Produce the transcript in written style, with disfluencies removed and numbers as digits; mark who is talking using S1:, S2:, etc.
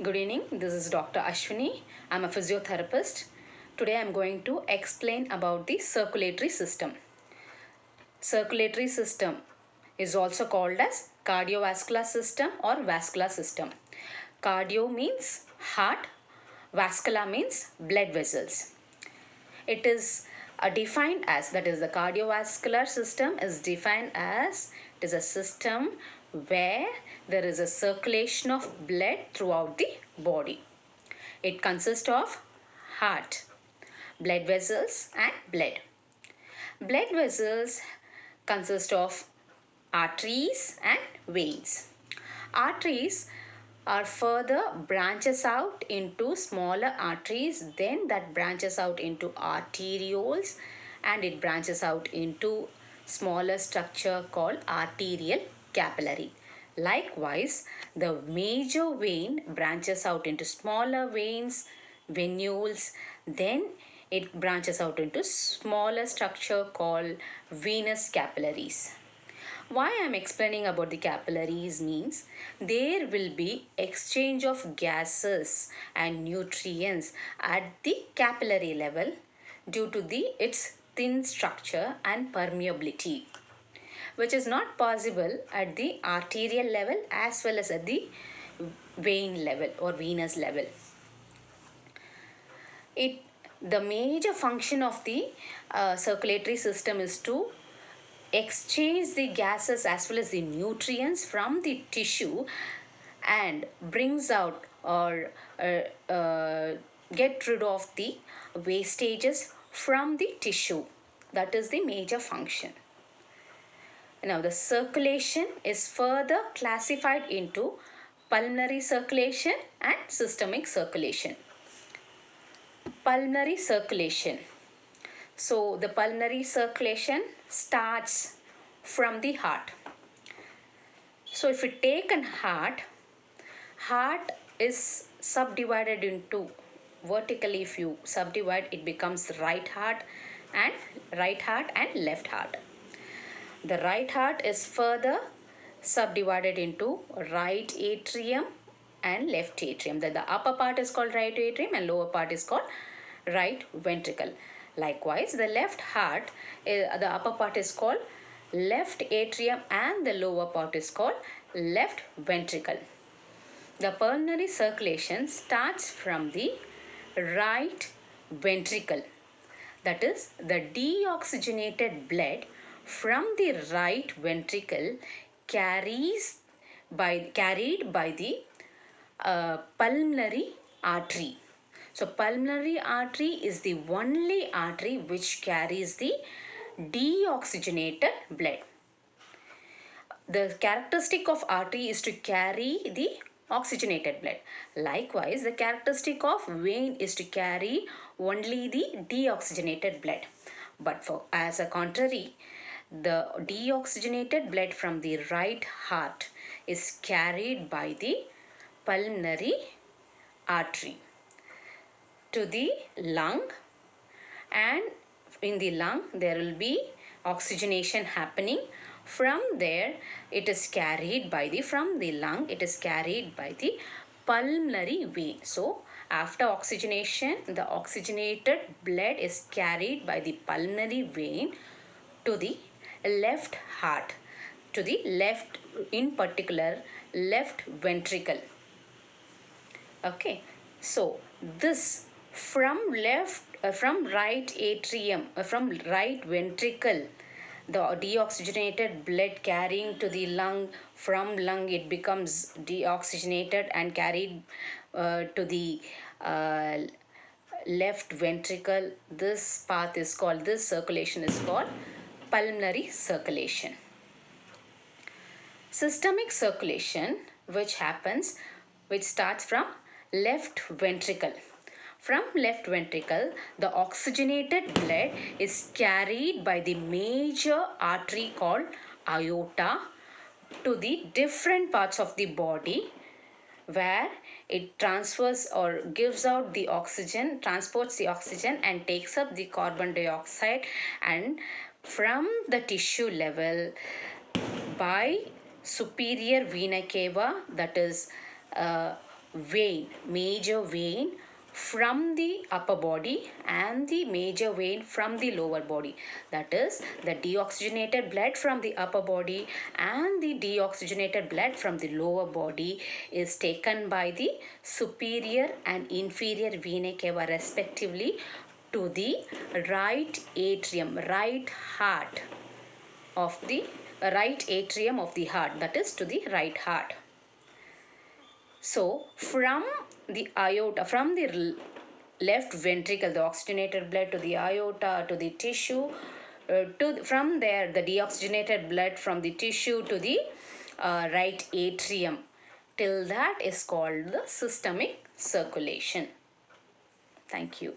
S1: Good evening, this is Dr. Ashwini. I'm a physiotherapist. Today I'm going to explain about the circulatory system. Circulatory system is also called as cardiovascular system or vascular system. Cardio means heart, vascular means blood vessels. It is defined as, that is, the cardiovascular system is defined as it is a system where there is a circulation of blood throughout the body. It consists of heart, blood vessels and blood. Blood vessels consist of arteries and veins. Arteries are further branches out into smaller arteries, then that branches out into arterioles, and it branches out into smaller structure called arterial capillary. Likewise, the major vein branches out into smaller veins, venules, then it branches out into smaller structure called venous capillaries. Why I am explaining about the capillaries means there will be exchange of gases and nutrients at the capillary level due to its thin structure and permeability, which is not possible at the arterial level as well as at the vein level or venous level. The major function of the circulatory system is to exchange the gases as well as the nutrients from the tissue and brings out or get rid of the wastages from the tissue. That is the major function. Now the circulation is further classified into pulmonary circulation and systemic circulation. Pulmonary circulation. So the pulmonary circulation starts from the heart. So if we take an heart is subdivided into vertically. If you subdivide, it becomes right heart and left heart. The right heart is further subdivided into right atrium and left atrium. The upper part is called right atrium and lower part is called right ventricle. Likewise, the left heart, the upper part is called left atrium and the lower part is called left ventricle. The pulmonary circulation starts from the right ventricle. That is, the deoxygenated blood from the right ventricle carried by the pulmonary artery. So pulmonary artery is the only artery which carries the deoxygenated blood. The characteristic of artery is to carry the oxygenated blood. Likewise, the characteristic of vein is to carry only the deoxygenated blood. But as a contrary, the deoxygenated blood from the right heart is carried by the pulmonary artery to the lung, and in the lung there will be oxygenation happening. From there it is carried by the pulmonary vein. So after oxygenation, the oxygenated blood is carried by the pulmonary vein to the left heart, to the left, in particular left ventricle. Okay, so this from right atrium, from right ventricle, the deoxygenated blood carrying to the lung. From lung it becomes deoxygenated and carried to the left ventricle. This circulation is called pulmonary circulation. Systemic circulation, which starts from left ventricle. From left ventricle, the oxygenated blood is carried by the major artery called aorta to the different parts of the body, where it transfers or gives out the oxygen, transports the oxygen and takes up the carbon dioxide, and from the tissue level by superior vena cava, that is major vein from the upper body and the major vein from the lower body. That is, the deoxygenated blood from the upper body and the deoxygenated blood from the lower body is taken by the superior and inferior vena cava respectively to the right atrium, right heart of the right atrium of the heart, that is to the right heart. So from the aorta, from the left ventricle, the oxygenated blood to the aorta to the tissue, from there the deoxygenated blood from the tissue to the right atrium, till that is called the systemic circulation. Thank you.